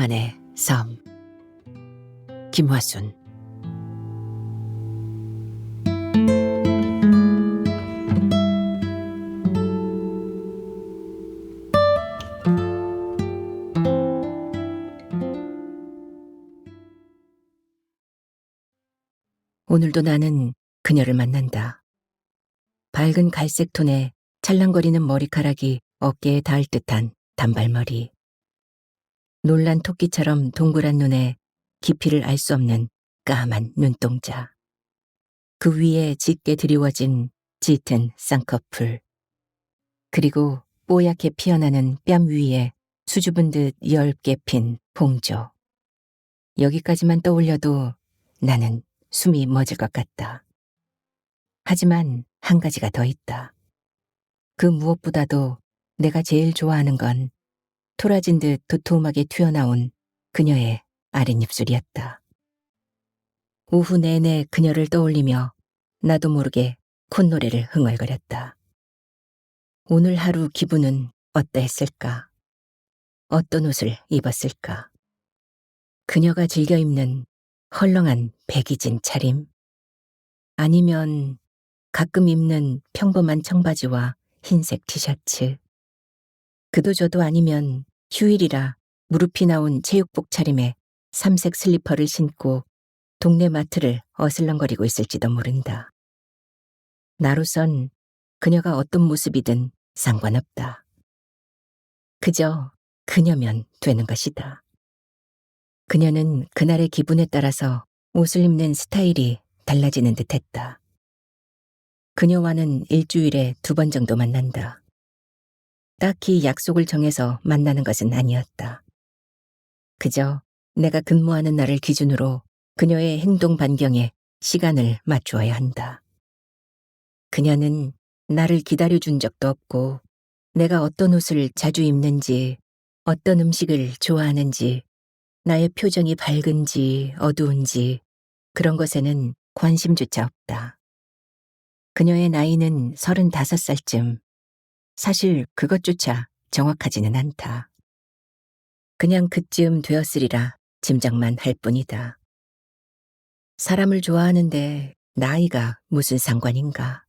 나만의 삶. 김화순. 오늘도 나는 그녀를 만난다. 밝은 갈색 톤에 찰랑거리는 머리카락이 어깨에 닿을 듯한 단발머리. 놀란 토끼처럼 동그란 눈에 깊이를 알 수 없는 까만 눈동자. 그 위에 짙게 드리워진 짙은 쌍꺼풀. 그리고 뽀얗게 피어나는 뺨 위에 수줍은 듯 엷게 핀 봉조. 여기까지만 떠올려도 나는 숨이 멎을 것 같다. 하지만 한 가지가 더 있다. 그 무엇보다도 내가 제일 좋아하는 건 토라진 듯 도톰하게 튀어나온 그녀의 아랫입술이었다. 오후 내내 그녀를 떠올리며 나도 모르게 콧노래를 흥얼거렸다. 오늘 하루 기분은 어떠했을까? 어떤 옷을 입었을까? 그녀가 즐겨 입는 헐렁한 백이진 차림? 아니면 가끔 입는 평범한 청바지와 흰색 티셔츠? 그도저도 아니면 휴일이라 무릎이 나온 체육복 차림에 삼색 슬리퍼를 신고 동네 마트를 어슬렁거리고 있을지도 모른다. 나로선 그녀가 어떤 모습이든 상관없다. 그저 그녀면 되는 것이다. 그녀는 그날의 기분에 따라서 옷을 입는 스타일이 달라지는 듯했다. 그녀와는 일주일에 2번 정도 만난다. 딱히 약속을 정해서 만나는 것은 아니었다. 그저 내가 근무하는 날을 기준으로 그녀의 행동 반경에 시간을 맞추어야 한다. 그녀는 나를 기다려준 적도 없고 내가 어떤 옷을 자주 입는지, 어떤 음식을 좋아하는지, 나의 표정이 밝은지 어두운지 그런 것에는 관심조차 없다. 그녀의 나이는 35살쯤. 사실 그것조차 정확하지는 않다. 그냥 그쯤 되었으리라 짐작만 할 뿐이다. 사람을 좋아하는데 나이가 무슨 상관인가.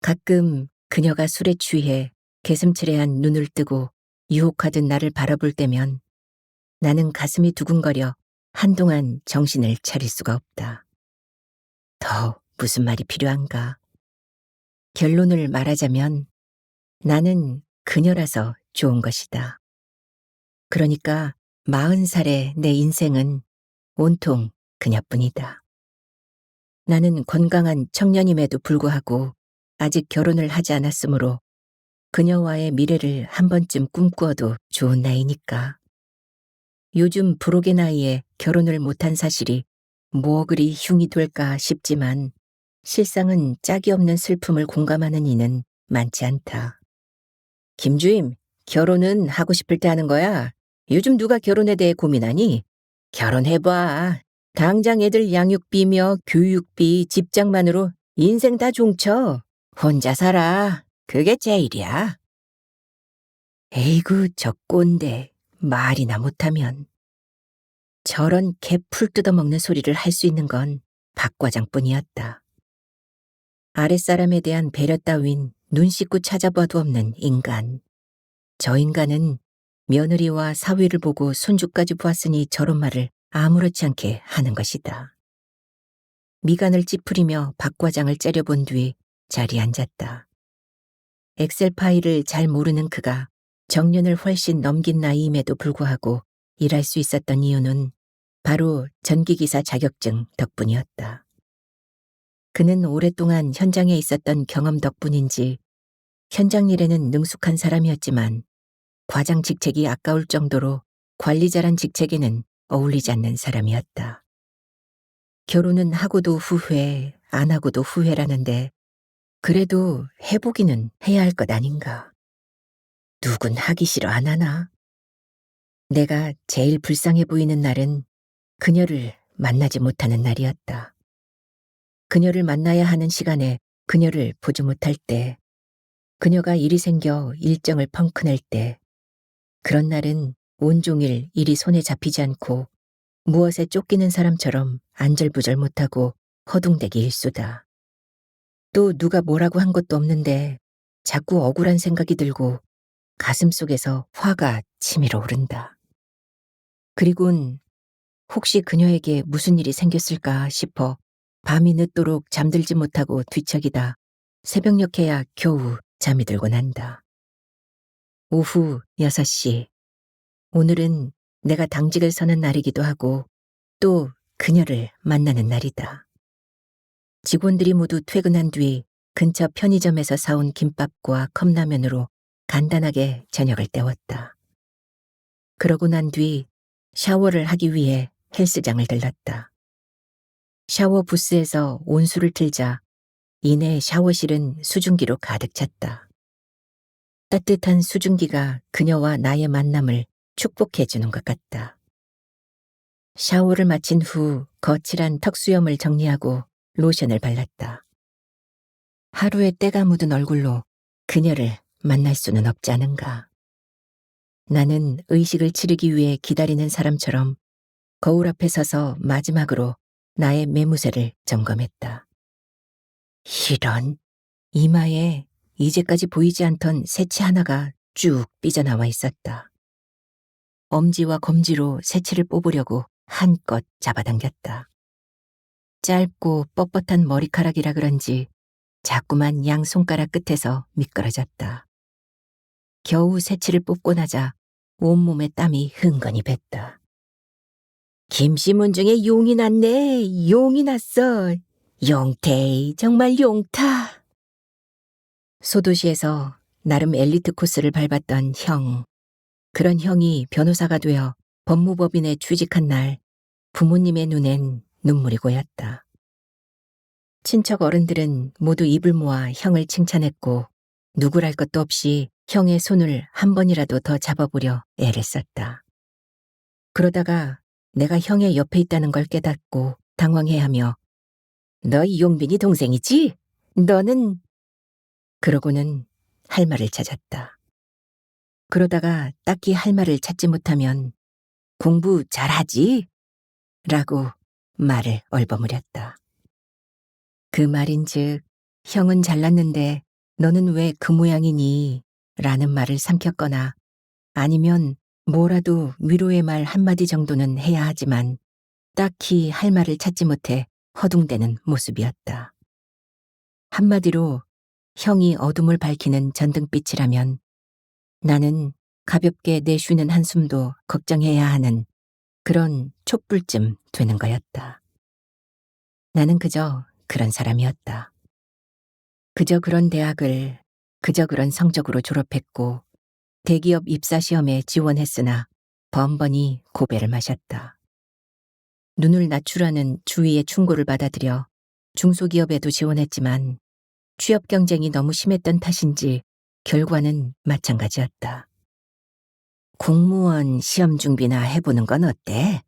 가끔 그녀가 술에 취해 개슴츠레한 눈을 뜨고 유혹하듯 나를 바라볼 때면 나는 가슴이 두근거려 한동안 정신을 차릴 수가 없다. 더 무슨 말이 필요한가. 결론을 말하자면 나는 그녀라서 좋은 것이다. 그러니까 40살의 내 인생은 온통 그녀뿐이다. 나는 건강한 청년임에도 불구하고 아직 결혼을 하지 않았으므로 그녀와의 미래를 한 번쯤 꿈꾸어도 좋은 나이니까. 요즘 부록의 나이에 결혼을 못한 사실이 뭐 그리 흉이 될까 싶지만 실상은 짝이 없는 슬픔을 공감하는 이는 많지 않다. 김주임, 결혼은 하고 싶을 때 하는 거야. 요즘 누가 결혼에 대해 고민하니? 결혼해봐. 당장 애들 양육비며 교육비, 집장만으로 인생 다 종쳐. 혼자 살아. 그게 제일이야. 에이구, 저 꼰대. 말이나 못하면. 저런 개 풀 뜯어먹는 소리를 할 수 있는 건 박 과장뿐이었다. 아랫사람에 대한 배려 따윈 눈 씻고 찾아봐도 없는 인간. 저 인간은 며느리와 사위를 보고 손주까지 보았으니 저런 말을 아무렇지 않게 하는 것이다. 미간을 찌푸리며 박 과장을 째려본 뒤 자리에 앉았다. 엑셀 파일을 잘 모르는 그가 정년을 훨씬 넘긴 나이임에도 불구하고 일할 수 있었던 이유는 바로 전기기사 자격증 덕분이었다. 그는 오랫동안 현장에 있었던 경험 덕분인지 현장 일에는 능숙한 사람이었지만 과장 직책이 아까울 정도로 관리자란 직책에는 어울리지 않는 사람이었다. 결혼은 하고도 후회, 안 하고도 후회라는데 그래도 해보기는 해야 할 것 아닌가. 누군 하기 싫어 안 하나? 내가 제일 불쌍해 보이는 날은 그녀를 만나지 못하는 날이었다. 그녀를 만나야 하는 시간에 그녀를 보지 못할 때, 그녀가 일이 생겨 일정을 펑크낼 때, 그런 날은 온종일 일이 손에 잡히지 않고 무엇에 쫓기는 사람처럼 안절부절 못하고 허둥대기 일수다. 또 누가 뭐라고 한 것도 없는데 자꾸 억울한 생각이 들고 가슴속에서 화가 치밀어 오른다. 그리곤 혹시 그녀에게 무슨 일이 생겼을까 싶어 밤이 늦도록 잠들지 못하고 뒤척이다 새벽녘에야 겨우 잠이 들곤 한다. 오후 6시. 오늘은 내가 당직을 서는 날이기도 하고 또 그녀를 만나는 날이다. 직원들이 모두 퇴근한 뒤 근처 편의점에서 사온 김밥과 컵라면으로 간단하게 저녁을 때웠다. 그러고 난 뒤 샤워를 하기 위해 헬스장을 들렀다. 샤워 부스에서 온수를 틀자 이내 샤워실은 수증기로 가득 찼다. 따뜻한 수증기가 그녀와 나의 만남을 축복해 주는 것 같다. 샤워를 마친 후 거칠한 턱수염을 정리하고 로션을 발랐다. 하루의 때가 묻은 얼굴로 그녀를 만날 수는 없지 않은가. 나는 의식을 치르기 위해 기다리는 사람처럼 거울 앞에 서서 마지막으로 나의 매무새를 점검했다. 이런, 이마에 이제까지 보이지 않던 새치 하나가 쭉 삐져나와 있었다. 엄지와 검지로 새치를 뽑으려고 한껏 잡아당겼다. 짧고 뻣뻣한 머리카락이라 그런지 자꾸만 양 손가락 끝에서 미끄러졌다. 겨우 새치를 뽑고 나자 온몸에 땀이 흥건히 뱄다. 김씨문 중에 용이 났네. 용이 났어. 용태이 정말 용타. 소도시에서 나름 엘리트 코스를 밟았던 형. 그런 형이 변호사가 되어 법무법인에 취직한 날 부모님의 눈엔 눈물이 고였다. 친척 어른들은 모두 입을 모아 형을 칭찬했고 누구랄 것도 없이 형의 손을 한 번이라도 더 잡아보려 애를 썼다. 그러다가 내가 형의 옆에 있다는 걸 깨닫고 당황해하며 너 용빈이 동생이지? 너는... 그러고는 할 말을 찾았다. 그러다가 딱히 할 말을 찾지 못하면 공부 잘하지? 라고 말을 얼버무렸다. 그 말인즉 형은 잘났는데 너는 왜 그 모양이니? 라는 말을 삼켰거나 아니면 뭐라도 위로의 말 한마디 정도는 해야 하지만 딱히 할 말을 찾지 못해 허둥대는 모습이었다. 한마디로 형이 어둠을 밝히는 전등빛이라면 나는 가볍게 내쉬는 한숨도 걱정해야 하는 그런 촛불쯤 되는 거였다. 나는 그저 그런 사람이었다. 그저 그런 대학을 그저 그런 성적으로 졸업했고 대기업 입사시험에 지원했으나 번번이 고배를 마셨다. 눈을 낮추라는 주위의 충고를 받아들여 중소기업에도 지원했지만 취업 경쟁이 너무 심했던 탓인지 결과는 마찬가지였다. 공무원 시험 준비나 해보는 건 어때?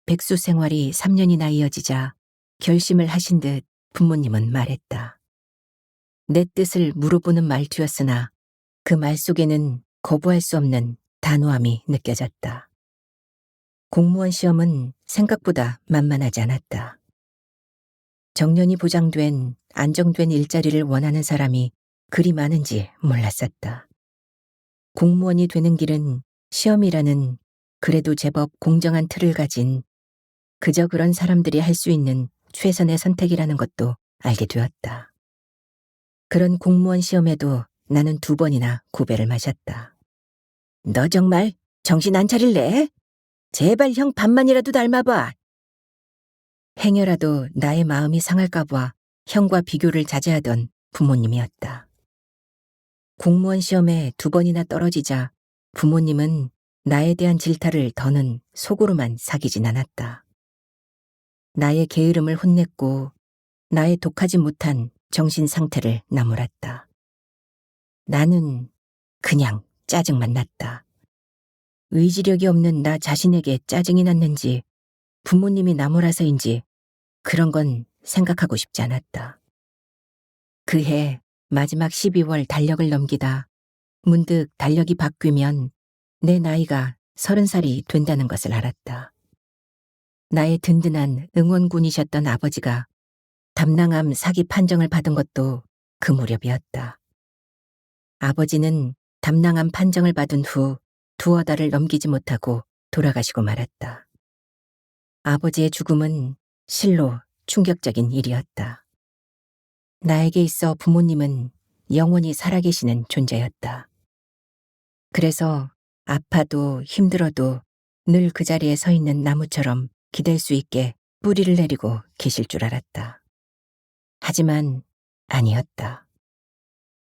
백수 생활이 3년이나 이어지자 결심을 하신 듯 부모님은 말했다. 내 뜻을 물어보는 말투였으나 그 말 속에는 거부할 수 없는 단호함이 느껴졌다. 공무원 시험은 생각보다 만만하지 않았다. 정년이 보장된 안정된 일자리를 원하는 사람이 그리 많은지 몰랐었다. 공무원이 되는 길은 시험이라는 그래도 제법 공정한 틀을 가진 그저 그런 사람들이 할 수 있는 최선의 선택이라는 것도 알게 되었다. 그런 공무원 시험에도 나는 2번이나 고배를 마셨다. 너 정말 정신 안 차릴래? 제발 형 반만이라도 닮아봐. 행여라도 나의 마음이 상할까 봐 형과 비교를 자제하던 부모님이었다. 공무원 시험에 2번이나 떨어지자 부모님은 나에 대한 질타를 더는 속으로만 사귀진 않았다. 나의 게으름을 혼냈고 나의 독하지 못한 정신 상태를 나무랐다. 나는 그냥 짜증만 났다. 의지력이 없는 나 자신에게 짜증이 났는지 부모님이 나무라서인지 그런 건 생각하고 싶지 않았다. 그해 마지막 12월 달력을 넘기다 문득 달력이 바뀌면 내 나이가 30살이 된다는 것을 알았다. 나의 든든한 응원군이셨던 아버지가 담낭암 사기 판정을 받은 것도 그 무렵이었다. 아버지는 담낭암 판정을 받은 후 두어 달을 넘기지 못하고 돌아가시고 말았다. 아버지의 죽음은 실로 충격적인 일이었다. 나에게 있어 부모님은 영원히 살아계시는 존재였다. 그래서 아파도 힘들어도 늘 그 자리에 서 있는 나무처럼 기댈 수 있게 뿌리를 내리고 계실 줄 알았다. 하지만 아니었다.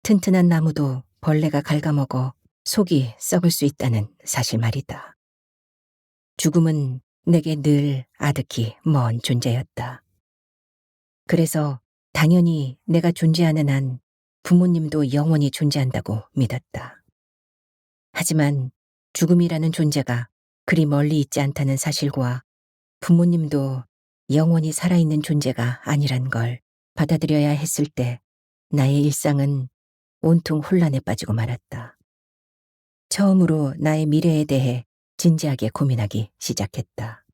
튼튼한 나무도 벌레가 갉아먹어 속이 썩을 수 있다는 사실 말이다. 죽음은 내게 늘 아득히 먼 존재였다. 그래서 당연히 내가 존재하는 한 부모님도 영원히 존재한다고 믿었다. 하지만 죽음이라는 존재가 그리 멀리 있지 않다는 사실과 부모님도 영원히 살아있는 존재가 아니란 걸 받아들여야 했을 때 나의 일상은 온통 혼란에 빠지고 말았다. 처음으로 나의 미래에 대해 진지하게 고민하기 시작했다.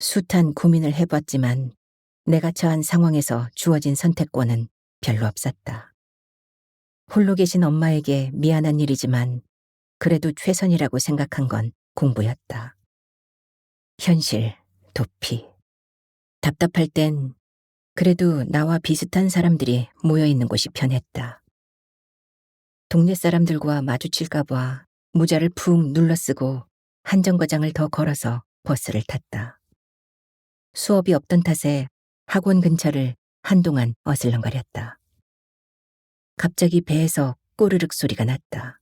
숱한 고민을 해봤지만 내가 처한 상황에서 주어진 선택권은 별로 없었다. 홀로 계신 엄마에게 미안한 일이지만 그래도 최선이라고 생각한 건 공부였다. 현실, 도피. 답답할 땐 그래도 나와 비슷한 사람들이 모여있는 곳이 편했다. 동네 사람들과 마주칠까 봐 모자를 푹 눌러쓰고 한 정거장을 더 걸어서 버스를 탔다. 수업이 없던 탓에 학원 근처를 한동안 어슬렁거렸다. 갑자기 배에서 꼬르륵 소리가 났다.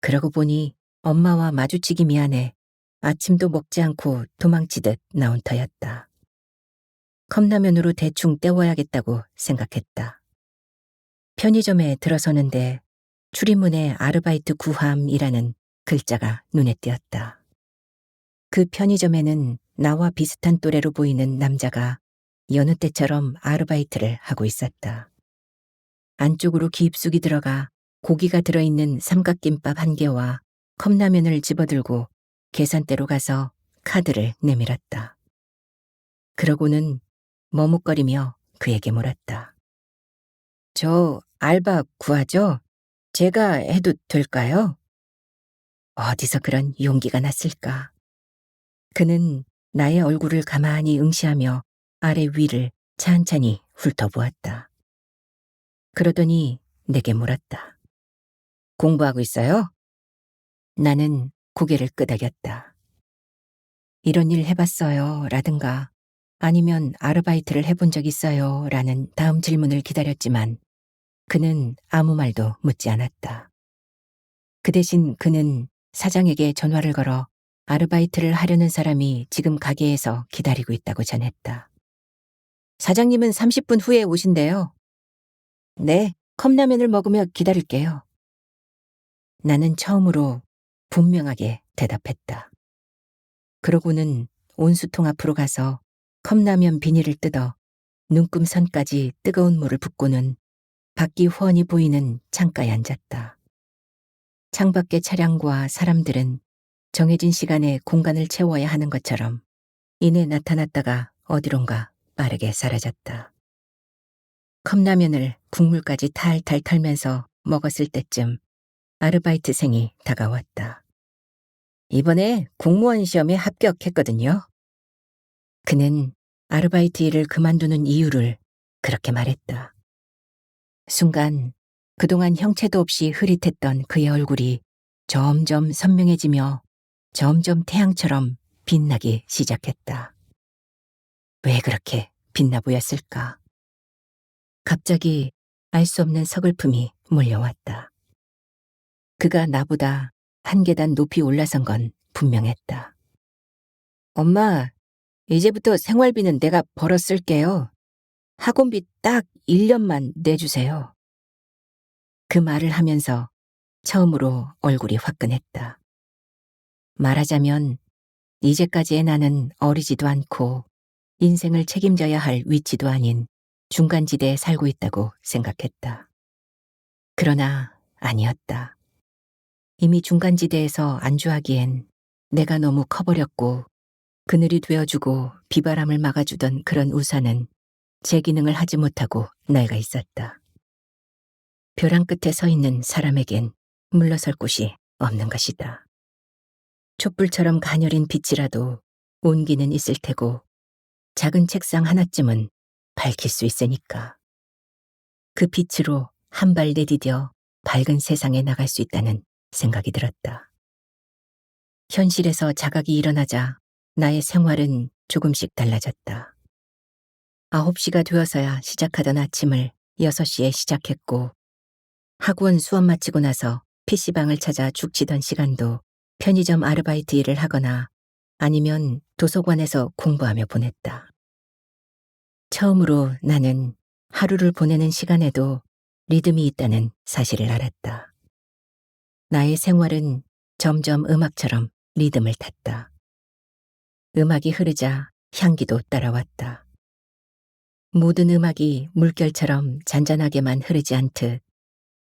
그러고 보니 엄마와 마주치기 미안해 아침도 먹지 않고 도망치듯 나온 터였다. 컵라면으로 대충 때워야겠다고 생각했다. 편의점에 들어서는데 출입문에 아르바이트 구함이라는 글자가 눈에 띄었다. 그 편의점에는 나와 비슷한 또래로 보이는 남자가 여느 때처럼 아르바이트를 하고 있었다. 안쪽으로 깊숙이 들어가 고기가 들어있는 삼각김밥 1개와 컵라면을 집어들고 계산대로 가서 카드를 내밀었다. 그러고는 머뭇거리며 그에게 물었다. 저 알바 구하죠? 제가 해도 될까요? 어디서 그런 용기가 났을까? 그는 나의 얼굴을 가만히 응시하며 아래 위를 찬찬히 훑어보았다. 그러더니 내게 물었다. 공부하고 있어요? 나는 고개를 끄덕였다. 이런 일 해봤어요 라든가 아니면 아르바이트를 해본 적 있어요 라는 다음 질문을 기다렸지만 그는 아무 말도 묻지 않았다. 그 대신 그는 사장에게 전화를 걸어 아르바이트를 하려는 사람이 지금 가게에서 기다리고 있다고 전했다. 사장님은 30분 후에 오신대요. 네, 컵라면을 먹으며 기다릴게요. 나는 처음으로 분명하게 대답했다. 그러고는 온수통 앞으로 가서 컵라면 비닐을 뜯어 눈금선까지 뜨거운 물을 붓고는 밖이 훤히 보이는 창가에 앉았다. 창밖의 차량과 사람들은 정해진 시간에 공간을 채워야 하는 것처럼 이내 나타났다가 어디론가 빠르게 사라졌다. 컵라면을 국물까지 탈탈 털면서 먹었을 때쯤 아르바이트생이 다가왔다. 이번에 공무원 시험에 합격했거든요. 그는 아르바이트 일을 그만두는 이유를 그렇게 말했다. 순간 그동안 형체도 없이 흐릿했던 그의 얼굴이 점점 선명해지며 점점 태양처럼 빛나기 시작했다. 왜 그렇게 빛나 보였을까? 갑자기 알 수 없는 서글픔이 몰려왔다. 그가 나보다 한 계단 높이 올라선 건 분명했다. 엄마, 이제부터 생활비는 내가 벌어 쓸게요. 학원비 딱 1년만 내주세요. 그 말을 하면서 처음으로 얼굴이 화끈했다. 말하자면 이제까지의 나는 어리지도 않고 인생을 책임져야 할 위치도 아닌 중간지대에 살고 있다고 생각했다. 그러나 아니었다. 이미 중간지대에서 안주하기엔 내가 너무 커버렸고 그늘이 되어주고 비바람을 막아주던 그런 우산은 제 기능을 하지 못하고 낡아 있었다. 벼랑 끝에 서 있는 사람에겐 물러설 곳이 없는 것이다. 촛불처럼 가녀린 빛이라도 온기는 있을 테고 작은 책상 하나쯤은 밝힐 수 있으니까. 그 빛으로 한 발 내디뎌 밝은 세상에 나갈 수 있다는 생각이 들었다. 현실에서 자각이 일어나자 나의 생활은 조금씩 달라졌다. 9시가 되어서야 시작하던 아침을 6시에 시작했고 학원 수업 마치고 나서 PC방을 찾아 죽치던 시간도 편의점 아르바이트 일을 하거나 아니면 도서관에서 공부하며 보냈다. 처음으로 나는 하루를 보내는 시간에도 리듬이 있다는 사실을 알았다. 나의 생활은 점점 음악처럼 리듬을 탔다. 음악이 흐르자 향기도 따라왔다. 모든 음악이 물결처럼 잔잔하게만 흐르지 않듯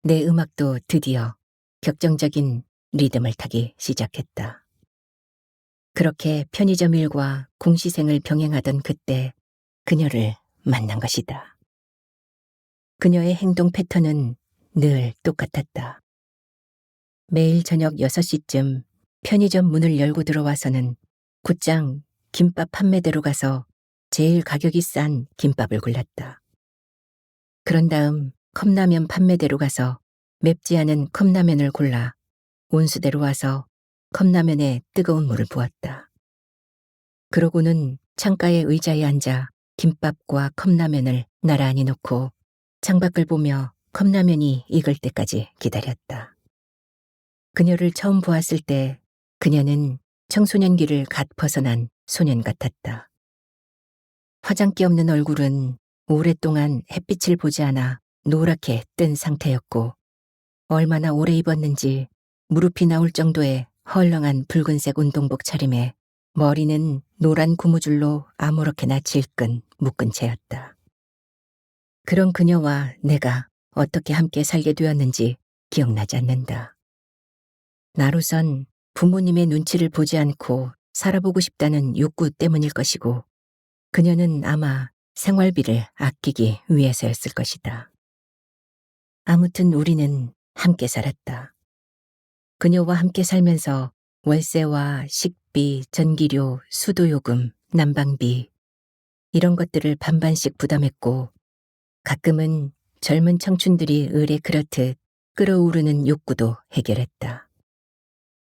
내 음악도 드디어 격정적인 리듬을 타기 시작했다. 그렇게 편의점 일과 공시생을 병행하던 그때 그녀를 만난 것이다. 그녀의 행동 패턴은 늘 똑같았다. 매일 저녁 6시쯤 편의점 문을 열고 들어와서는 곧장 김밥 판매대로 가서 제일 가격이 싼 김밥을 골랐다. 그런 다음 컵라면 판매대로 가서 맵지 않은 컵라면을 골라 온수대로 와서 컵라면에 뜨거운 물을 부었다. 그러고는 창가의 의자에 앉아 김밥과 컵라면을 나란히 놓고 창밖을 보며 컵라면이 익을 때까지 기다렸다. 그녀를 처음 보았을 때 그녀는 청소년기를 갓 벗어난 소년 같았다. 화장기 없는 얼굴은 오랫동안 햇빛을 보지 않아 노랗게 뜬 상태였고 얼마나 오래 입었는지 무릎이 나올 정도의 헐렁한 붉은색 운동복 차림에 머리는 노란 고무줄로 아무렇게나 질끈 묶은 채였다. 그런 그녀와 내가 어떻게 함께 살게 되었는지 기억나지 않는다. 나로선 부모님의 눈치를 보지 않고 살아보고 싶다는 욕구 때문일 것이고 그녀는 아마 생활비를 아끼기 위해서였을 것이다. 아무튼 우리는 함께 살았다. 그녀와 함께 살면서 월세와 식비, 전기료, 수도요금, 난방비 이런 것들을 반반씩 부담했고 가끔은 젊은 청춘들이 을에 그렇듯 끓어오르는 욕구도 해결했다.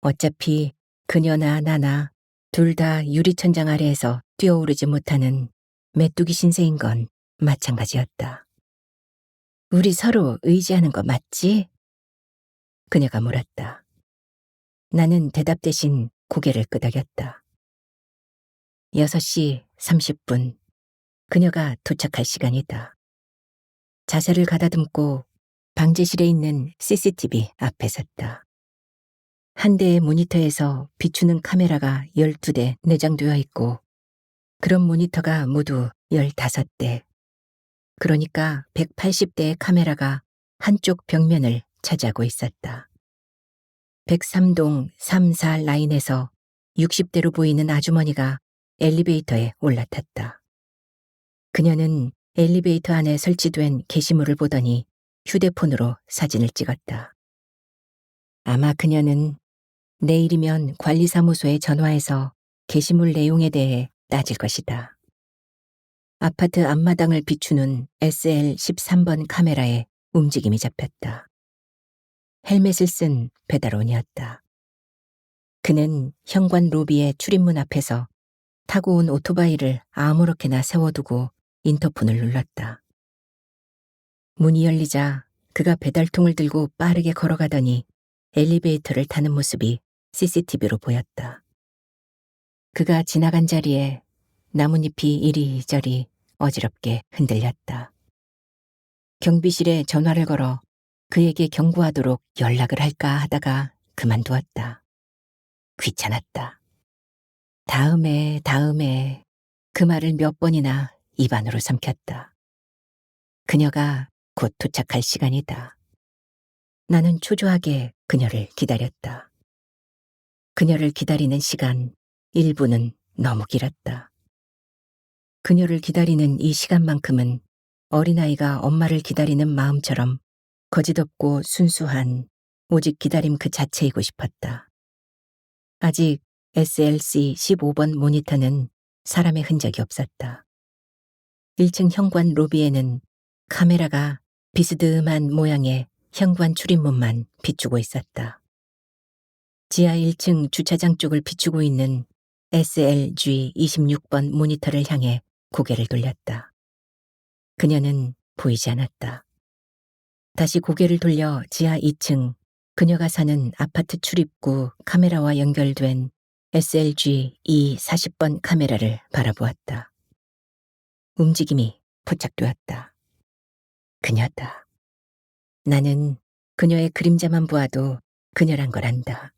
어차피 그녀나 나나 둘 다 유리천장 아래에서 뛰어오르지 못하는 메뚜기 신세인 건 마찬가지였다. 우리 서로 의지하는 거 맞지? 그녀가 물었다. 나는 대답 대신 고개를 끄덕였다. 6시 30분. 그녀가 도착할 시간이다. 자세를 가다듬고 방제실에 있는 CCTV 앞에 섰다. 한 대의 모니터에서 비추는 카메라가 12대 내장되어 있고 그런 모니터가 모두 15대. 그러니까 180대의 카메라가 한쪽 벽면을 차지하고 있었다. 103동 3, 4 라인에서 60대로 보이는 아주머니가 엘리베이터에 올라탔다. 그녀는 엘리베이터 안에 설치된 게시물을 보더니 휴대폰으로 사진을 찍었다. 아마 그녀는 내일이면 관리사무소에 전화해서 게시물 내용에 대해 따질 것이다. 아파트 앞마당을 비추는 SL13번 카메라에 움직임이 잡혔다. 헬멧을 쓴 배달원이었다. 그는 현관 로비의 출입문 앞에서 타고 온 오토바이를 아무렇게나 세워두고 인터폰을 눌렀다. 문이 열리자 그가 배달통을 들고 빠르게 걸어가더니 엘리베이터를 타는 모습이 CCTV로 보였다. 그가 지나간 자리에 나뭇잎이 이리저리 어지럽게 흔들렸다. 경비실에 전화를 걸어 그에게 경고하도록 연락을 할까 하다가 그만두었다. 귀찮았다. 다음에 그 말을 몇 번이나 입안으로 삼켰다. 그녀가 곧 도착할 시간이다. 나는 초조하게 그녀를 기다렸다. 그녀를 기다리는 시간 1분은 너무 길었다. 그녀를 기다리는 이 시간만큼은 어린아이가 엄마를 기다리는 마음처럼 거짓없고 순수한 오직 기다림 그 자체이고 싶었다. 아직 SLC 15번 모니터는 사람의 흔적이 없었다. 1층 현관 로비에는 카메라가 비스듬한 모양의 현관 출입문만 비추고 있었다. 지하 1층 주차장 쪽을 비추고 있는 SLG 26번 모니터를 향해 고개를 돌렸다. 그녀는 보이지 않았다. 다시 고개를 돌려 지하 2층 그녀가 사는 아파트 출입구 카메라와 연결된 SLG 240번 카메라를 바라보았다. 움직임이 포착되었다. 그녀다. 나는 그녀의 그림자만 보아도 그녀란 걸 안다.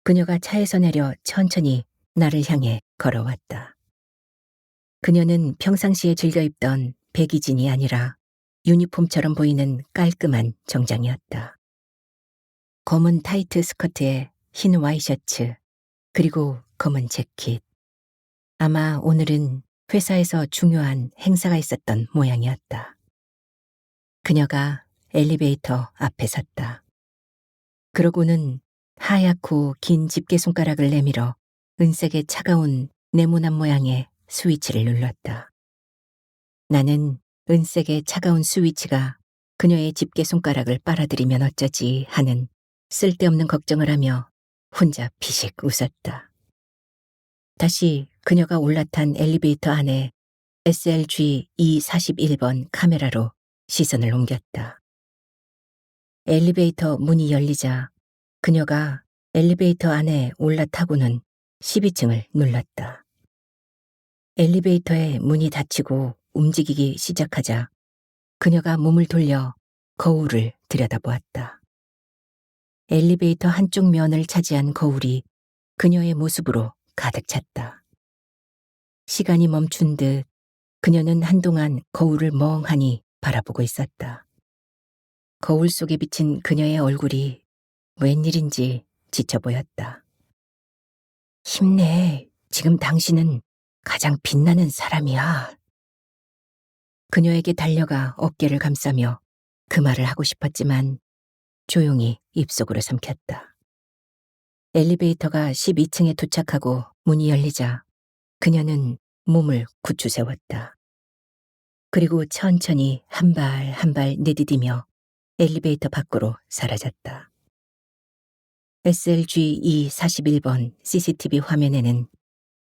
그녀가 차에서 내려 천천히 나를 향해 걸어왔다. 그녀는 평상시에 즐겨 입던 백이진이 아니라 유니폼처럼 보이는 깔끔한 정장이었다. 검은 타이트 스커트에 흰 와이셔츠, 그리고 검은 재킷. 아마 오늘은 회사에서 중요한 행사가 있었던 모양이었다. 그녀가 엘리베이터 앞에 섰다. 그러고는 하얗고 긴 집게 손가락을 내밀어 은색의 차가운 네모난 모양의 스위치를 눌렀다. 나는 은색의 차가운 스위치가 그녀의 집게 손가락을 빨아들이면 어쩌지 하는 쓸데없는 걱정을 하며 혼자 피식 웃었다. 다시 그녀가 올라탄 엘리베이터 안에 SLG 241번 카메라로 시선을 옮겼다. 엘리베이터 문이 열리자 그녀가 엘리베이터 안에 올라타고는 12층을 눌렀다. 엘리베이터의 문이 닫히고 움직이기 시작하자 그녀가 몸을 돌려 거울을 들여다보았다. 엘리베이터 한쪽 면을 차지한 거울이 그녀의 모습으로 가득 찼다. 시간이 멈춘 듯 그녀는 한동안 거울을 멍하니 바라보고 있었다. 거울 속에 비친 그녀의 얼굴이 웬일인지 지쳐 보였다. 힘내. 지금 당신은 가장 빛나는 사람이야. 그녀에게 달려가 어깨를 감싸며 그 말을 하고 싶었지만 조용히 입속으로 삼켰다. 엘리베이터가 12층에 도착하고 문이 열리자 그녀는 몸을 굳혀 세웠다. 그리고 천천히 한 발 한 발 내디디며 엘리베이터 밖으로 사라졌다. SLG 241번 CCTV 화면에는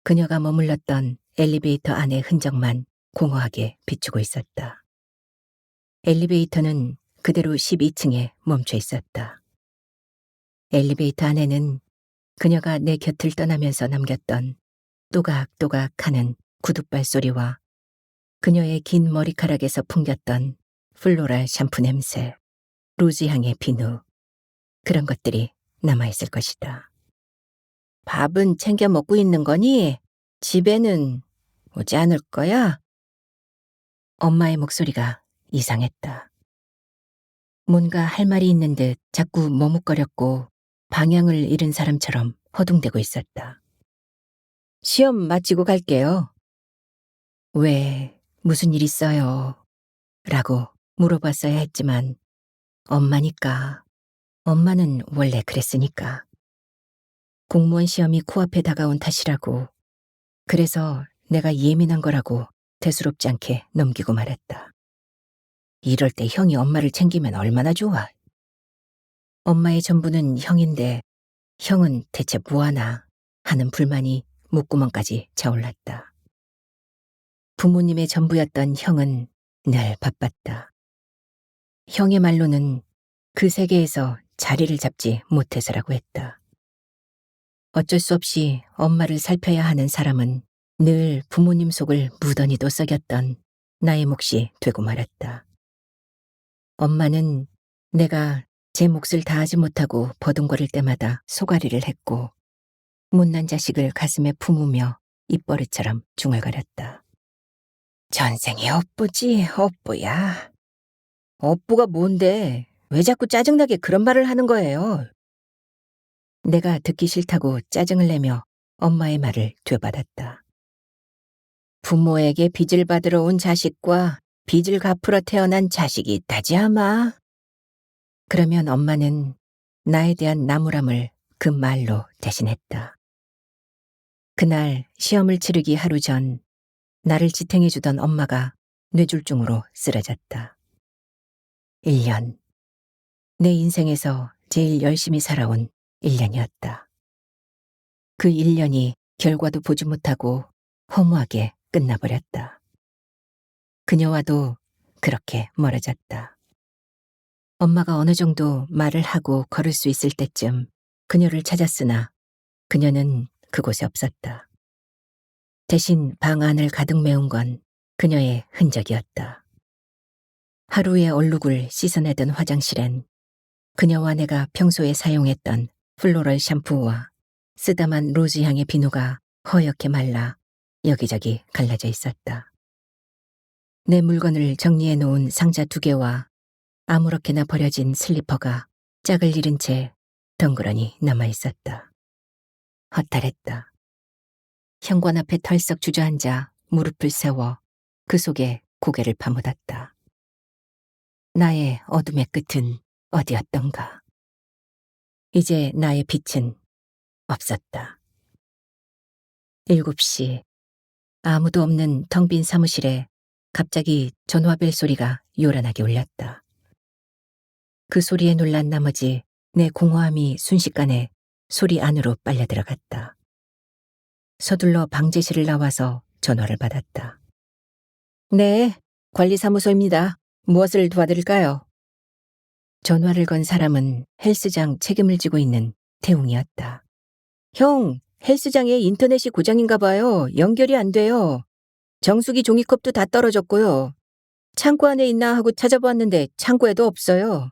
그녀가 머물렀던 엘리베이터 안의 흔적만 공허하게 비추고 있었다. 엘리베이터는 그대로 12층에 멈춰 있었다. 엘리베이터 안에는 그녀가 내 곁을 떠나면서 남겼던 또각또각하는 구둣발 소리와 그녀의 긴 머리카락에서 풍겼던 플로랄 샴푸 냄새, 로즈향의 비누, 그런 것들이 남아있을 것이다. 밥은 챙겨 먹고 있는 거니? 집에는 오지 않을 거야? 엄마의 목소리가 이상했다. 뭔가 할 말이 있는 듯 자꾸 머뭇거렸고 방향을 잃은 사람처럼 허둥대고 있었다. 시험 마치고 갈게요. 왜, 무슨 일 있어요? 라고 물어봤어야 했지만 엄마니까. 엄마는 원래 그랬으니까. 공무원 시험이 코앞에 다가온 탓이라고. 그래서 내가 예민한 거라고 대수롭지 않게 넘기고 말았다. 이럴 때 형이 엄마를 챙기면 얼마나 좋아. 엄마의 전부는 형인데 형은 대체 뭐하나 하는 불만이 목구멍까지 차올랐다. 부모님의 전부였던 형은 늘 바빴다. 형의 말로는 그 세계에서 자리를 잡지 못해서라고 했다. 어쩔 수 없이 엄마를 살펴야 하는 사람은 늘 부모님 속을 무던히도 썩였던 나의 몫이 되고 말았다. 엄마는 내가 제 몫을 다하지 못하고 버둥거릴 때마다 소가리를 했고 못난 자식을 가슴에 품으며 입버릇처럼 중얼거렸다. 전생이 업부지, 업부야. 업부가 뭔데? 왜 자꾸 짜증나게 그런 말을 하는 거예요? 내가 듣기 싫다고 짜증을 내며 엄마의 말을 되받았다. 부모에게 빚을 받으러 온 자식과 빚을 갚으러 태어난 자식이 있다지 아마. 그러면 엄마는 나에 대한 나무람을 그 말로 대신했다. 그날 시험을 치르기 하루 전 나를 지탱해주던 엄마가 뇌졸중으로 쓰러졌다. 1년. 내 인생에서 제일 열심히 살아온 1년이었다. 그 1년이 결과도 보지 못하고 허무하게 끝나버렸다. 그녀와도 그렇게 멀어졌다. 엄마가 어느 정도 말을 하고 걸을 수 있을 때쯤 그녀를 찾았으나 그녀는 그곳에 없었다. 대신 방 안을 가득 메운 건 그녀의 흔적이었다. 하루의 얼룩을 씻어내던 화장실엔 그녀와 내가 평소에 사용했던 플로럴 샴푸와 쓰다만 로즈 향의 비누가 허옇게 말라 여기저기 갈라져 있었다. 내 물건을 정리해 놓은 상자 2개와 아무렇게나 버려진 슬리퍼가 짝을 잃은 채 덩그러니 남아 있었다. 허탈했다. 현관 앞에 털썩 주저앉아 무릎을 세워 그 속에 고개를 파묻었다. 나의 어둠의 끝은 어디였던가. 이제 나의 빛은 없었다. 7시. 아무도 없는 텅 빈 사무실에 갑자기 전화벨 소리가 요란하게 울렸다. 그 소리에 놀란 나머지 내 공허함이 순식간에 소리 안으로 빨려 들어갔다. 서둘러 방제실을 나와서 전화를 받았다. 네, 관리사무소입니다. 무엇을 도와드릴까요? 전화를 건 사람은 헬스장 책임을 지고 있는 태웅이었다. 형, 헬스장에 인터넷이 고장인가 봐요. 연결이 안 돼요. 정수기 종이컵도 다 떨어졌고요. 창고 안에 있나 하고 찾아보았는데 창고에도 없어요.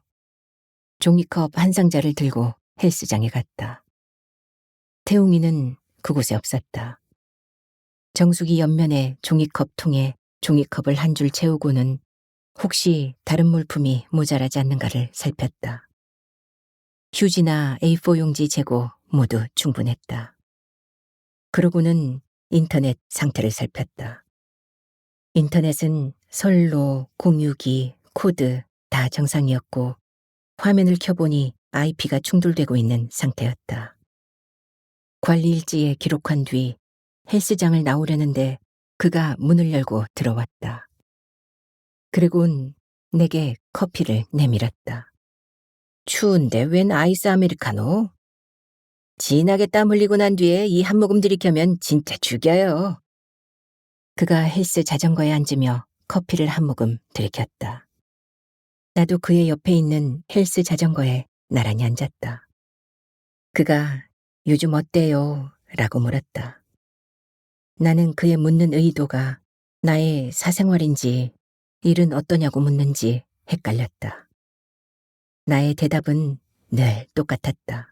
종이컵 한 상자를 들고 헬스장에 갔다. 태웅이는 그곳에 없었다. 정수기 옆면에 종이컵 통에 종이컵을 한 줄 채우고는 혹시 다른 물품이 모자라지 않는가를 살폈다. 휴지나 A4 용지 재고 모두 충분했다. 그러고는 인터넷 상태를 살폈다. 인터넷은 선로, 공유기, 코드 다 정상이었고 화면을 켜보니 IP가 충돌되고 있는 상태였다. 관리 일지에 기록한 뒤 헬스장을 나오려는데 그가 문을 열고 들어왔다. 그리곤 내게 커피를 내밀었다. 추운데 웬 아이스 아메리카노? 진하게 땀 흘리고 난 뒤에 이 한 모금 들이켜면 진짜 죽여요. 그가 헬스 자전거에 앉으며 커피를 한 모금 들이켰다. 나도 그의 옆에 있는 헬스 자전거에 나란히 앉았다. 그가 요즘 어때요? 라고 물었다. 나는 그의 묻는 의도가 나의 사생활인지 일은 어떠냐고 묻는지 헷갈렸다. 나의 대답은 늘 똑같았다.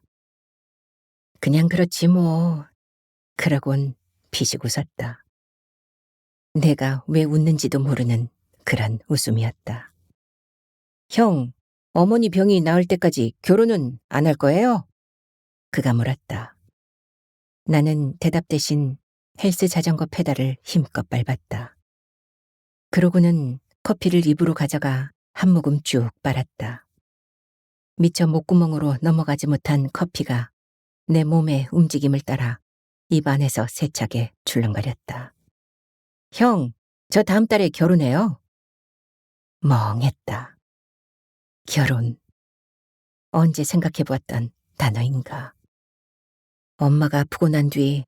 그냥 그렇지 뭐. 그러곤 피식 웃었다. 내가 왜 웃는지도 모르는 그런 웃음이었다. 형, 어머니 병이 나을 때까지 결혼은 안 할 거예요? 그가 물었다. 나는 대답 대신 헬스 자전거 페달을 힘껏 밟았다. 그러고는 커피를 입으로 가져가 한 모금 쭉 빨았다. 미처 목구멍으로 넘어가지 못한 커피가 내 몸의 움직임을 따라 입 안에서 세차게 출렁거렸다. 형, 저 다음 달에 결혼해요. 멍했다. 결혼. 언제 생각해보았던 단어인가. 엄마가 아프고 난 뒤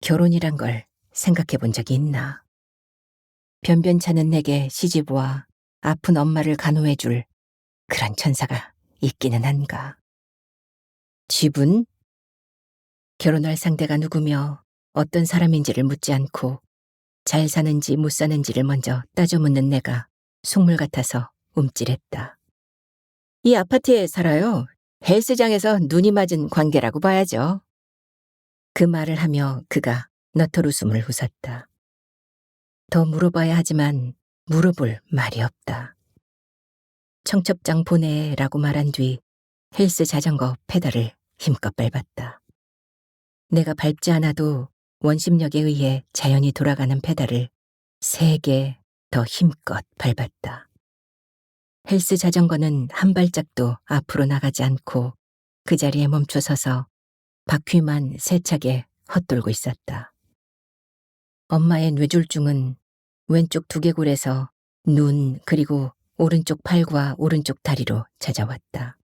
결혼이란 걸 생각해본 적이 있나. 변변찮은 내게 시집와 아픈 엄마를 간호해줄 그런 천사가 있기는 한가. 집은? 결혼할 상대가 누구며 어떤 사람인지를 묻지 않고 잘 사는지 못 사는지를 먼저 따져 묻는 내가 속물 같아서 움찔했다. 이 아파트에 살아요. 헬스장에서 눈이 맞은 관계라고 봐야죠. 그 말을 하며 그가 너털 웃음을 웃었다. 더 물어봐야 하지만 물어볼 말이 없다. 청첩장 보내라고 말한 뒤 헬스 자전거 페달을 힘껏 밟았다. 내가 밟지 않아도 원심력에 의해 자연히 돌아가는 페달을 3개 더 힘껏 밟았다. 헬스 자전거는 한 발짝도 앞으로 나가지 않고 그 자리에 멈춰 서서 바퀴만 세차게 헛돌고 있었다. 엄마의 뇌졸중은 왼쪽 두개골에서 눈 그리고 오른쪽 팔과 오른쪽 다리로 찾아왔다.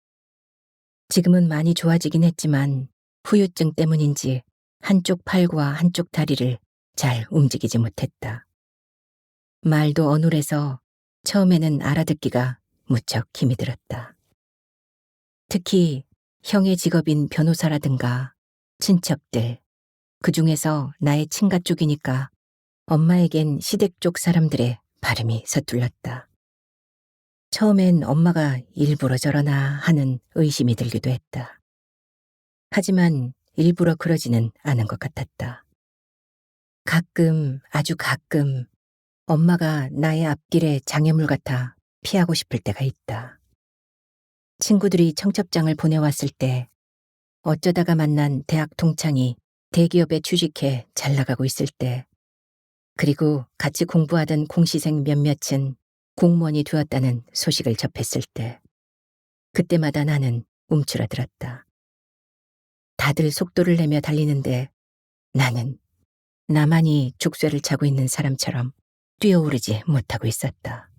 지금은 많이 좋아지긴 했지만 후유증 때문인지 한쪽 팔과 한쪽 다리를 잘 움직이지 못했다. 말도 어눌해서 처음에는 알아듣기가 무척 힘이 들었다. 특히 형의 직업인 변호사라든가 친척들, 그 중에서 나의 친가 쪽이니까 엄마에겐 시댁 쪽 사람들의 발음이 서툴렀다. 처음엔 엄마가 일부러 저러나 하는 의심이 들기도 했다. 하지만 일부러 그러지는 않은 것 같았다. 가끔, 아주 가끔 엄마가 나의 앞길에 장애물 같아 피하고 싶을 때가 있다. 친구들이 청첩장을 보내왔을 때, 어쩌다가 만난 대학 동창이 대기업에 취직해 잘 나가고 있을 때, 그리고 같이 공부하던 공시생 몇몇은 공무원이 되었다는 소식을 접했을 때, 그때마다 나는 움츠러들었다. 다들 속도를 내며 달리는데 나는 나만이 족쇄를 차고 있는 사람처럼 뛰어오르지 못하고 있었다.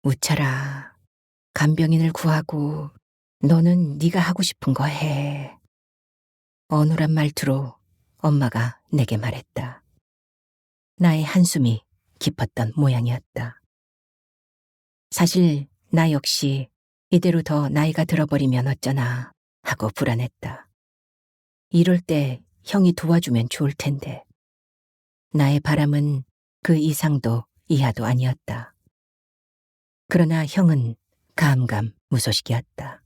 우철아, 간병인을 구하고 너는 네가 하고 싶은 거 해. 어눌한 말투로 엄마가 내게 말했다. 나의 한숨이 깊었던 모양이었다. 사실 나 역시 이대로 더 나이가 들어버리면 어쩌나 하고 불안했다. 이럴 때 형이 도와주면 좋을 텐데. 나의 바람은 그 이상도 이하도 아니었다. 그러나 형은 감감무소식이었다.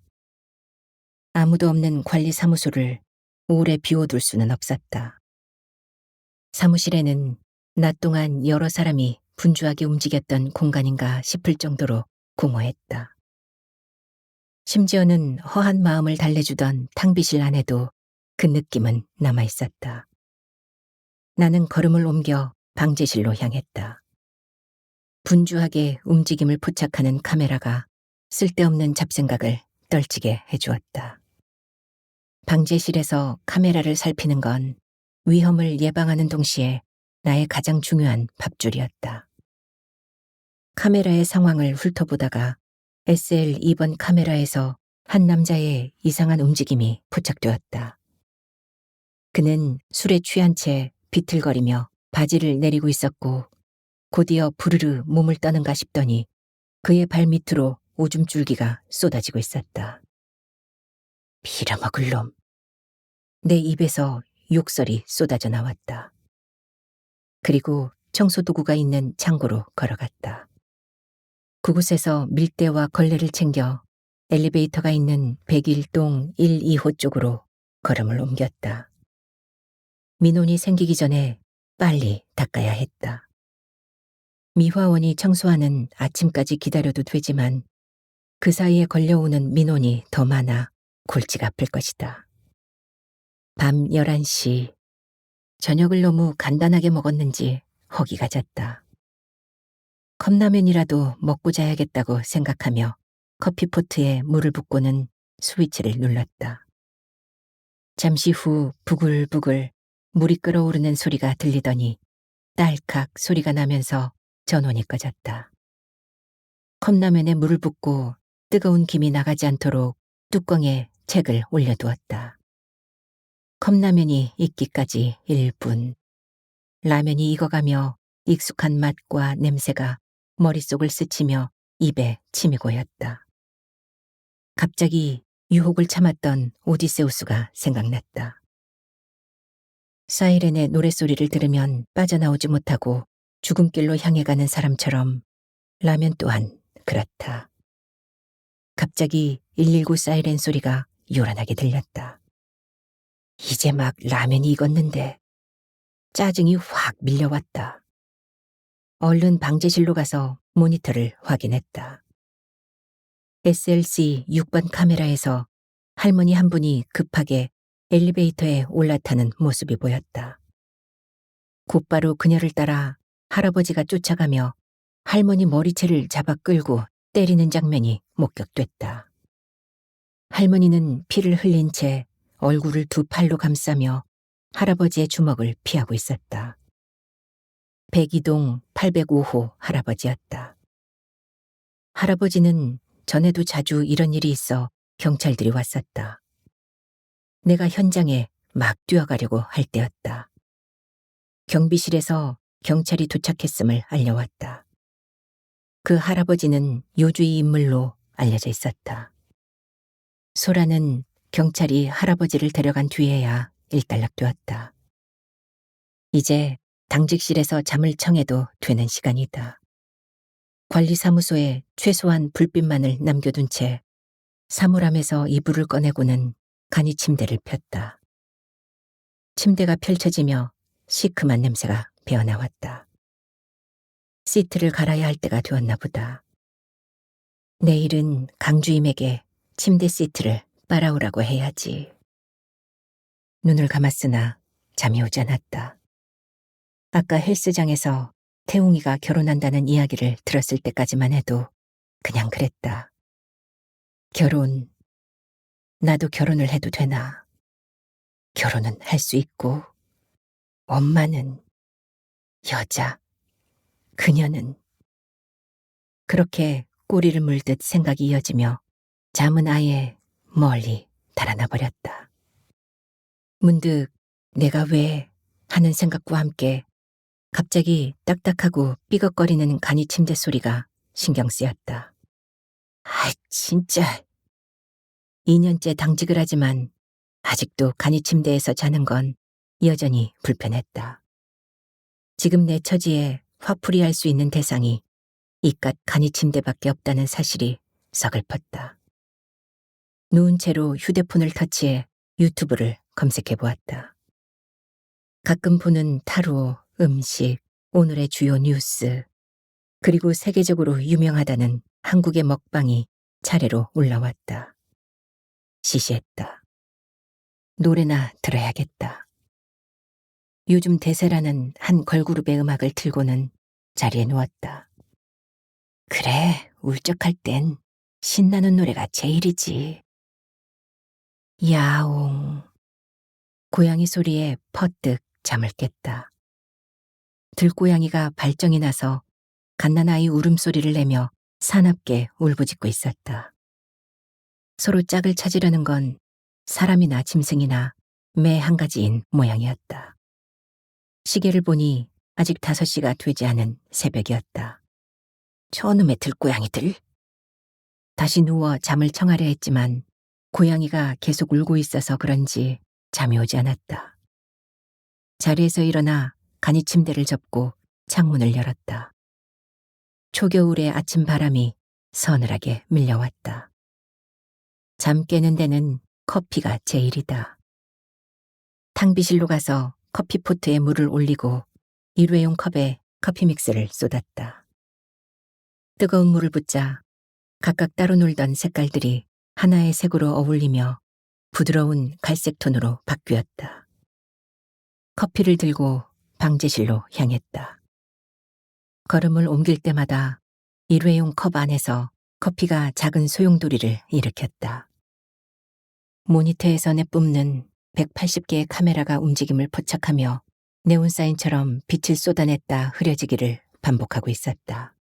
아무도 없는 관리사무소를 오래 비워둘 수는 없었다. 사무실에는 낮 동안 여러 사람이 분주하게 움직였던 공간인가 싶을 정도로 공허했다. 심지어는 허한 마음을 달래주던 탕비실 안에도 그 느낌은 남아있었다. 나는 걸음을 옮겨 방제실로 향했다. 분주하게 움직임을 포착하는 카메라가 쓸데없는 잡생각을 떨치게 해주었다. 방제실에서 카메라를 살피는 건 위험을 예방하는 동시에 나의 가장 중요한 밥줄이었다. 카메라의 상황을 훑어보다가 SL 2번 카메라에서 한 남자의 이상한 움직임이 포착되었다. 그는 술에 취한 채 비틀거리며 바지를 내리고 있었고 곧이어 부르르 몸을 떠는가 싶더니 그의 발 밑으로 오줌 줄기가 쏟아지고 있었다. 빌어먹을 놈. 내 입에서 욕설이 쏟아져 나왔다. 그리고 청소도구가 있는 창고로 걸어갔다. 그곳에서 밀대와 걸레를 챙겨 엘리베이터가 있는 101동 1, 2호 쪽으로 걸음을 옮겼다. 민원이 생기기 전에 빨리 닦아야 했다. 미화원이 청소하는 아침까지 기다려도 되지만 그 사이에 걸려오는 민원이 더 많아 골치가 아플 것이다. 밤 11시, 저녁을 너무 간단하게 먹었는지 허기가 졌다. 컵라면이라도 먹고 자야겠다고 생각하며 커피포트에 물을 붓고는 스위치를 눌렀다. 잠시 후 부글부글 물이 끓어오르는 소리가 들리더니 딸칵 소리가 나면서 전원이 꺼졌다. 컵라면에 물을 붓고 뜨거운 김이 나가지 않도록 뚜껑에 책을 올려두었다. 컵라면이 익기까지 1분. 라면이 익어가며 익숙한 맛과 냄새가 머릿속을 스치며 입에 침이 고였다. 갑자기 유혹을 참았던 오디세우스가 생각났다. 사이렌의 노랫소리를 들으면 빠져나오지 못하고 죽음길로 향해 가는 사람처럼 라면 또한 그렇다. 갑자기 119 사이렌 소리가 요란하게 들렸다. 이제 막 라면이 익었는데 짜증이 확 밀려왔다. 얼른 방제실로 가서 모니터를 확인했다. SLC 6번 카메라에서 할머니 한 분이 급하게 엘리베이터에 올라타는 모습이 보였다. 곧바로 그녀를 따라 할아버지가 쫓아가며 할머니 머리채를 잡아 끌고 때리는 장면이 목격됐다. 할머니는 피를 흘린 채 얼굴을 두 팔로 감싸며 할아버지의 주먹을 피하고 있었다. 백이동 805호 할아버지였다. 할아버지는 전에도 자주 이런 일이 있어 경찰들이 왔었다. 내가 현장에 막 뛰어가려고 할 때였다. 경비실에서 경찰이 도착했음을 알려왔다. 그 할아버지는 요주의 인물로 알려져 있었다. 소라는 경찰이 할아버지를 데려간 뒤에야 일단락되었다. 이제 당직실에서 잠을 청해도 되는 시간이다. 관리사무소에 최소한 불빛만을 남겨둔 채 사물함에서 이불을 꺼내고는 간이 침대를 폈다. 침대가 펼쳐지며 시큼한 냄새가 배어나왔다. 시트를 갈아야 할 때가 되었나 보다. 내일은 강주임에게 침대 시트를 빨아오라고 해야지. 눈을 감았으나 잠이 오지 않았다. 아까 헬스장에서 태웅이가 결혼한다는 이야기를 들었을 때까지만 해도 그냥 그랬다. 결혼, 나도 결혼을 해도 되나? 결혼은 할 수 있고, 엄마는 여자, 그녀는. 그렇게 꼬리를 물듯 생각이 이어지며 잠은 아예 멀리 달아나 버렸다. 문득 내가 왜 하는 생각과 함께 갑자기 딱딱하고 삐걱거리는 간이 침대 소리가 신경 쓰였다. 아, 진짜. 2년째 당직을 하지만 아직도 간이 침대에서 자는 건 여전히 불편했다. 지금 내 처지에 화풀이할 수 있는 대상이 이깟 간이 침대밖에 없다는 사실이 서글펐다. 누운 채로 휴대폰을 터치해 유튜브를 검색해 보았다. 가끔 보는 타로, 음식, 오늘의 주요 뉴스, 그리고 세계적으로 유명하다는 한국의 먹방이 차례로 올라왔다. 시시했다. 노래나 들어야겠다. 요즘 대세라는 한 걸그룹의 음악을 틀고는 자리에 누웠다. 그래, 울적할 땐 신나는 노래가 제일이지. 야옹. 고양이 소리에 퍼뜩 잠을 깼다. 들고양이가 발정이 나서 갓난아이 울음소리를 내며 사납게 울부짖고 있었다. 서로 짝을 찾으려는 건 사람이나 짐승이나 매 한 가지인 모양이었다. 시계를 보니 아직 5시가 되지 않은 새벽이었다. 저놈의 들고양이들. 다시 누워 잠을 청하려 했지만 고양이가 계속 울고 있어서 그런지 잠이 오지 않았다. 자리에서 일어나 간이 침대를 접고 창문을 열었다. 초겨울의 아침 바람이 서늘하게 밀려왔다. 잠 깨는 데는 커피가 제일이다. 탕비실로 가서 커피포트에 물을 올리고 일회용 컵에 커피 믹스를 쏟았다. 뜨거운 물을 붓자 각각 따로 놀던 색깔들이 하나의 색으로 어울리며 부드러운 갈색 톤으로 바뀌었다. 커피를 들고 방제실로 향했다. 걸음을 옮길 때마다 일회용 컵 안에서 커피가 작은 소용돌이를 일으켰다. 모니터에서 내뿜는 180개의 카메라가 움직임을 포착하며 네온사인처럼 빛을 쏟아냈다 흐려지기를 반복하고 있었다.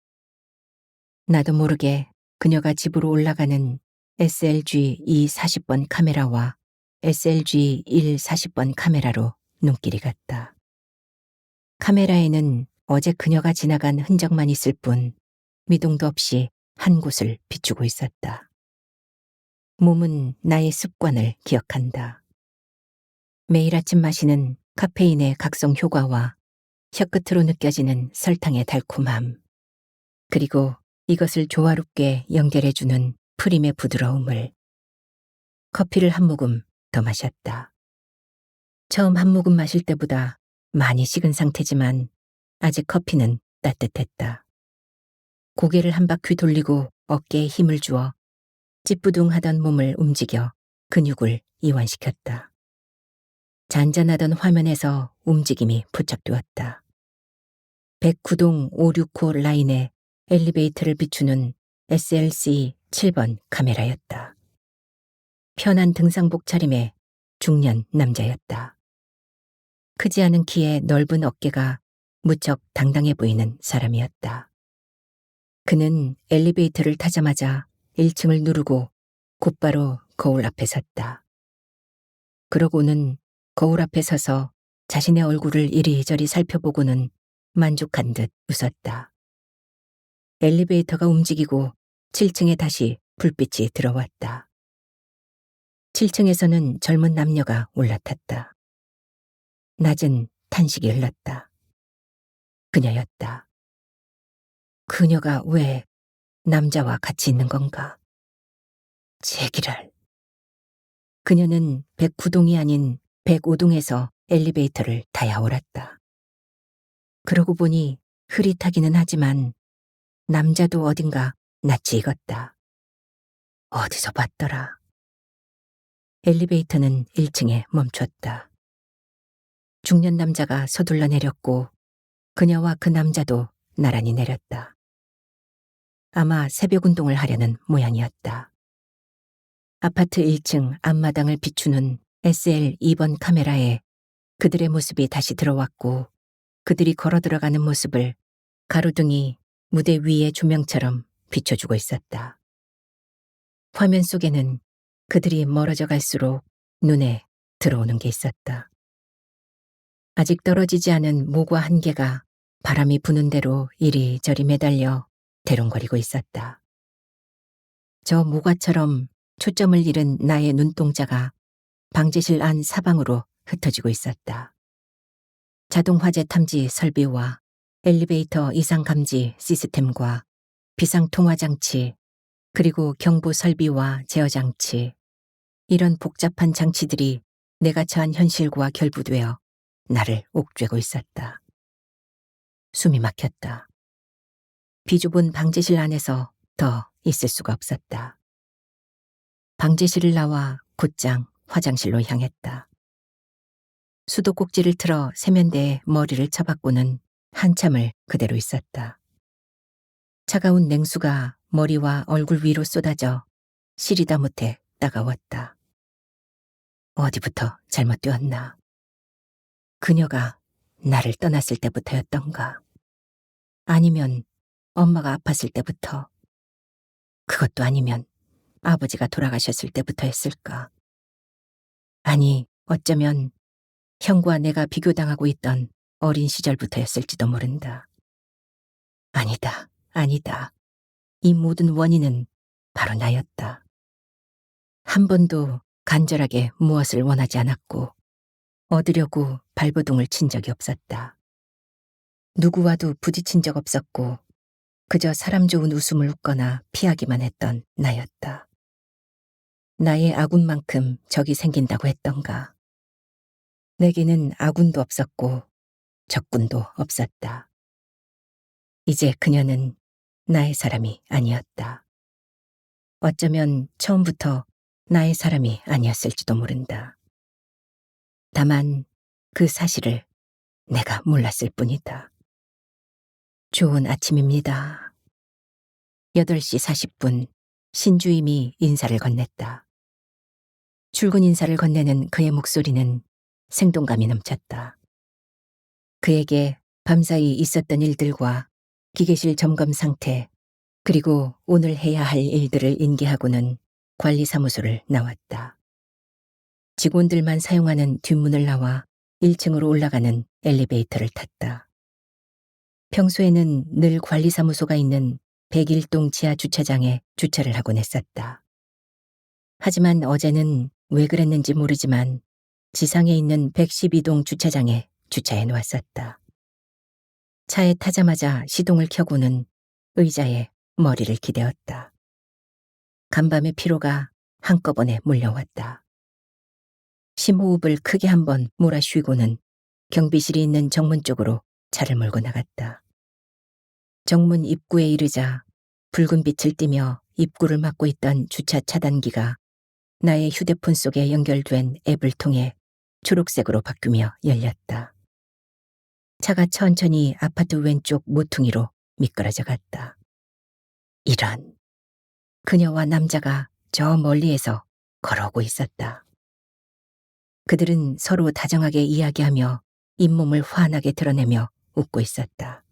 나도 모르게 그녀가 집으로 올라가는 SLG 240번 카메라와 SLG 140번 카메라로 눈길이 갔다. 카메라에는 어제 그녀가 지나간 흔적만 있을 뿐 미동도 없이 한 곳을 비추고 있었다. 몸은 나의 습관을 기억한다. 매일 아침 마시는 카페인의 각성 효과와 혀끝으로 느껴지는 설탕의 달콤함, 그리고 이것을 조화롭게 연결해주는 프림의 부드러움을. 커피를 한 모금 더 마셨다. 처음 한 모금 마실 때보다 많이 식은 상태지만 아직 커피는 따뜻했다. 고개를 한 바퀴 돌리고 어깨에 힘을 주어 찌뿌둥하던 몸을 움직여 근육을 이완시켰다. 잔잔하던 화면에서 움직임이 포착되었다. 109동 569 라인에 엘리베이터를 비추는 SLC 7번 카메라였다. 편한 등산복 차림의 중년 남자였다. 크지 않은 키에 넓은 어깨가 무척 당당해 보이는 사람이었다. 그는 엘리베이터를 타자마자 1층을 누르고 곧바로 거울 앞에 섰다. 그러고는 거울 앞에 서서 자신의 얼굴을 이리저리 살펴보고는 만족한 듯 웃었다. 엘리베이터가 움직이고 7층에 다시 불빛이 들어왔다. 7층에서는 젊은 남녀가 올라탔다. 낮은 탄식이 흘렀다. 그녀였다. 그녀가 왜 남자와 같이 있는 건가? 제기랄. 그녀는 109동이 아닌 105동에서 엘리베이터를 타야 옳았다. 그러고 보니 흐릿하기는 하지만 남자도 어딘가 낯이 익었다. 어디서 봤더라. 엘리베이터는 1층에 멈췄다. 중년 남자가 서둘러 내렸고 그녀와 그 남자도 나란히 내렸다. 아마 새벽 운동을 하려는 모양이었다. 아파트 1층 앞마당을 비추는 SL 2번 카메라에 그들의 모습이 다시 들어왔고 그들이 걸어 들어가는 모습을 가로등이 무대 위의 조명처럼 비춰주고 있었다. 화면 속에는 그들이 멀어져 갈수록 눈에 들어오는 게 있었다. 아직 떨어지지 않은 모과 한 개가 바람이 부는 대로 이리저리 매달려 대롱거리고 있었다. 저 모과처럼 초점을 잃은 나의 눈동자가 방제실 안 사방으로 흩어지고 있었다. 자동 화재 탐지 설비와 엘리베이터 이상 감지 시스템과 비상 통화 장치, 그리고 경보 설비와 제어 장치, 이런 복잡한 장치들이 내가 처한 현실과 결부되어 나를 옥죄고 있었다. 숨이 막혔다. 비좁은 방제실 안에서 더 있을 수가 없었다. 방제실을 나와 곧장 화장실로 향했다. 수도꼭지를 틀어 세면대에 머리를 쳐박고는 한참을 그대로 있었다. 차가운 냉수가 머리와 얼굴 위로 쏟아져 시리다 못해 따가웠다. 어디부터 잘못되었나? 그녀가 나를 떠났을 때부터였던가? 아니면 엄마가 아팠을 때부터? 그것도 아니면 아버지가 돌아가셨을 때부터였을까? 아니, 어쩌면 형과 내가 비교당하고 있던 어린 시절부터였을지도 모른다. 아니다, 아니다. 이 모든 원인은 바로 나였다. 한 번도 간절하게 무엇을 원하지 않았고 얻으려고 발버둥을 친 적이 없었다. 누구와도 부딪힌 적 없었고 그저 사람 좋은 웃음을 웃거나 피하기만 했던 나였다. 나의 아군만큼 적이 생긴다고 했던가. 내게는 아군도 없었고 적군도 없었다. 이제 그녀는 나의 사람이 아니었다. 어쩌면 처음부터 나의 사람이 아니었을지도 모른다. 다만 그 사실을 내가 몰랐을 뿐이다. 좋은 아침입니다. 8시 40분 신주임이 인사를 건넸다. 출근 인사를 건네는 그의 목소리는 생동감이 넘쳤다. 그에게 밤사이 있었던 일들과 기계실 점검 상태, 그리고 오늘 해야 할 일들을 인계하고는 관리사무소를 나왔다. 직원들만 사용하는 뒷문을 나와 1층으로 올라가는 엘리베이터를 탔다. 평소에는 늘 관리사무소가 있는 101동 지하 주차장에 주차를 하곤 했었다. 하지만 어제는 왜 그랬는지 모르지만 지상에 있는 112동 주차장에 주차해 놓았었다. 차에 타자마자 시동을 켜고는 의자에 머리를 기대었다. 간밤의 피로가 한꺼번에 몰려왔다. 심호흡을 크게 한번 몰아쉬고는 경비실이 있는 정문 쪽으로 차를 몰고 나갔다. 정문 입구에 이르자 붉은 빛을 띠며 입구를 막고 있던 주차 차단기가 나의 휴대폰 속에 연결된 앱을 통해 초록색으로 바뀌며 열렸다. 차가 천천히 아파트 왼쪽 모퉁이로 미끄러져 갔다. 이런, 그녀와 남자가 저 멀리에서 걸어오고 있었다. 그들은 서로 다정하게 이야기하며 잇몸을 환하게 드러내며 웃고 있었다.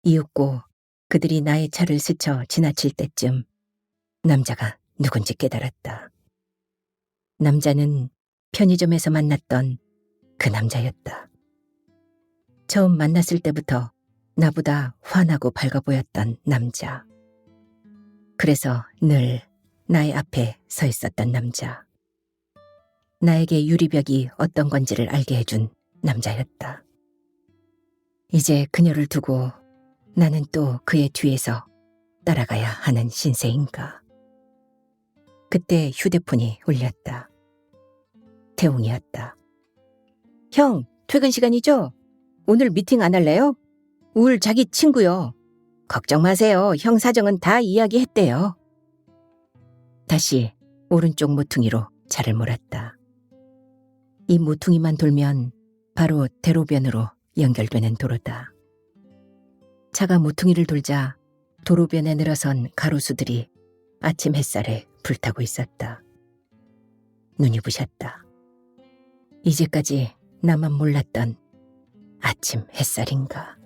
이윽고 그들이 나의 차를 스쳐 지나칠 때쯤 남자가 누군지 깨달았다. 남자는 편의점에서 만났던 그 남자였다. 처음 만났을 때부터 나보다 환하고 밝아 보였던 남자. 그래서 늘 나의 앞에 서 있었던 남자. 나에게 유리벽이 어떤 건지를 알게 해준 남자였다. 이제 그녀를 두고 나는 또 그의 뒤에서 따라가야 하는 신세인가. 그때 휴대폰이 울렸다. 태웅이었다. 형, 퇴근 시간이죠? 오늘 미팅 안 할래요? 울 자기 친구요. 걱정 마세요. 형 사정은 다 이야기했대요. 다시 오른쪽 모퉁이로 차를 몰았다. 이 모퉁이만 돌면 바로 대로변으로 연결되는 도로다. 차가 모퉁이를 돌자 도로변에 늘어선 가로수들이 아침 햇살에 불타고 있었다. 눈이 부셨다. 이제까지 나만 몰랐던 아침 햇살인가.